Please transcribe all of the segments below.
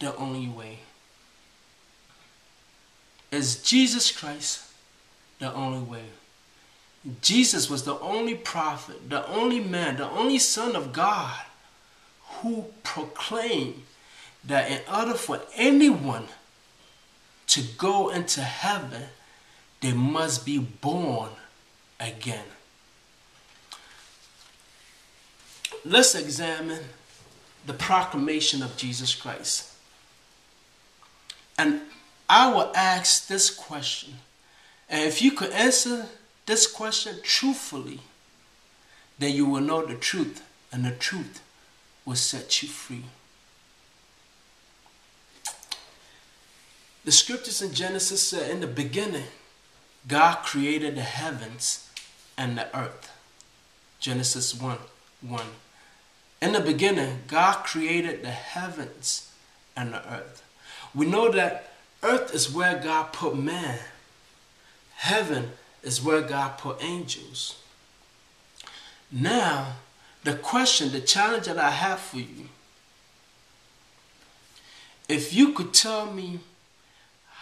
the only way? Is Jesus Christ the only way? Jesus was the only prophet, the only man, the only Son of God who proclaimed that in order for anyone to go into heaven, they must be born again. Let's examine the proclamation of Jesus Christ. And I will ask this question. And if you could answer this question truthfully, then you will know the truth, and the truth will set you free. The scriptures in Genesis said, in the beginning, God created the heavens and the earth. Genesis 1:1. In the beginning, God created the heavens and the earth. We know that earth is where God put man. Heaven is where God put angels. Now, the question, the challenge that I have for you, if you could tell me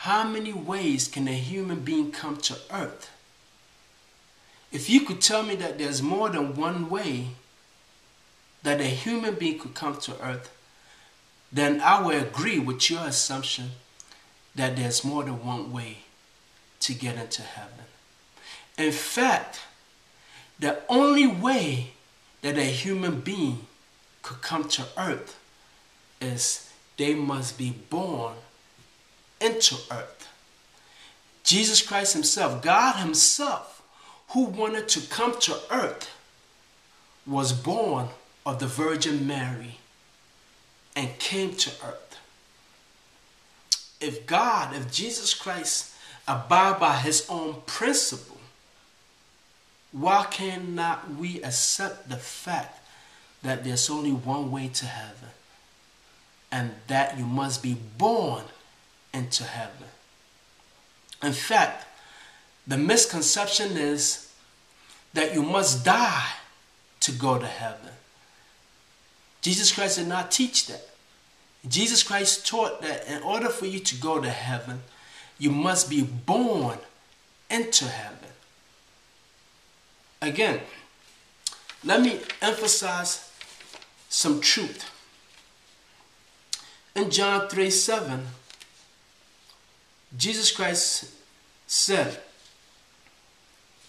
how many ways can a human being come to earth? If you could tell me that there's more than one way that a human being could come to earth, then I will agree with your assumption that there's more than one way to get into heaven. In fact, the only way that a human being could come to earth is they must be born into earth. Jesus Christ himself, God himself, who wanted to come to earth, was born of the Virgin Mary and came to earth. If Jesus Christ abide by his own principle, why cannot we accept the fact that there's only one way to heaven, and that you must be born into heaven? In fact, the misconception is that you must die to go to heaven. Jesus Christ did not teach that. Jesus Christ taught that in order for you to go to heaven, you must be born into heaven. Again, let me emphasize some truth. In John 3:7, Jesus Christ said,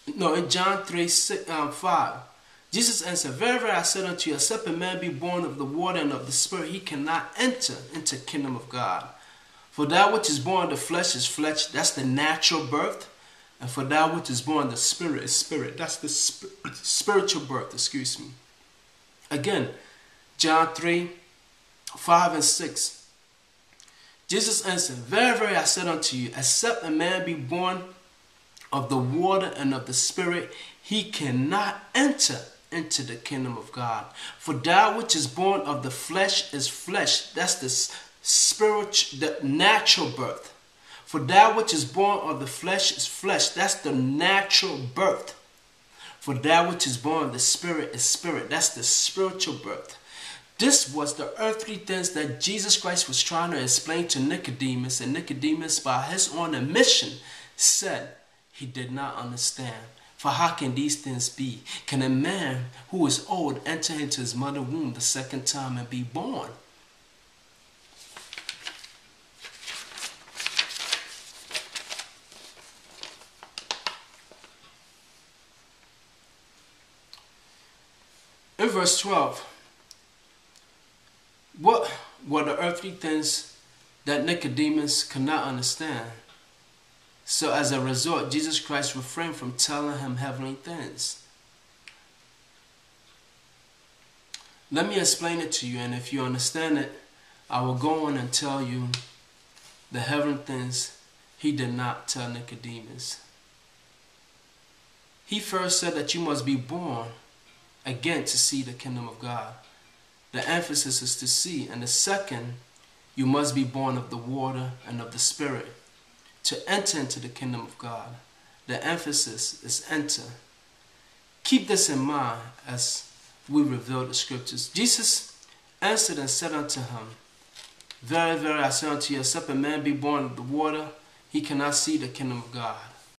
in John 3:5, Jesus answered, "Very, very, I said unto you, except a man be born of the water and of the Spirit, he cannot enter into the kingdom of God. For that which is born of the flesh is flesh," that's the natural birth. "And for that which is born of the Spirit is spirit," that's the spiritual birth, excuse me. Again, John 3:5-6. Jesus answered, "Very, very, I said unto you, except a man be born of the water and of the Spirit, he cannot enter into the kingdom of God. For that which is born of the flesh is flesh." That's the spiritual, the natural birth. "For that which is born of the flesh is flesh." That's the natural birth. "For that which is born of the Spirit is spirit." That's the spiritual birth. This was the earthly things that Jesus Christ was trying to explain to Nicodemus, and Nicodemus, by his own admission, said he did not understand. For how can these things be? Can a man who is old enter into his mother's womb the second time and be born? In verse 12, what were the earthly things that Nicodemus could not understand? So as a result, Jesus Christ refrained from telling him heavenly things. Let me explain it to you, and if you understand it, I will go on and tell you the heavenly things he did not tell Nicodemus. He first said that you must be born again to see the kingdom of God. The emphasis is to see. And the second, you must be born of the water and of the Spirit to enter into the kingdom of God. The emphasis is enter. Keep this in mind as we reveal the scriptures. Jesus answered and said unto him, Very, very, I say unto you, except a man be born of the water, he cannot see the kingdom of God.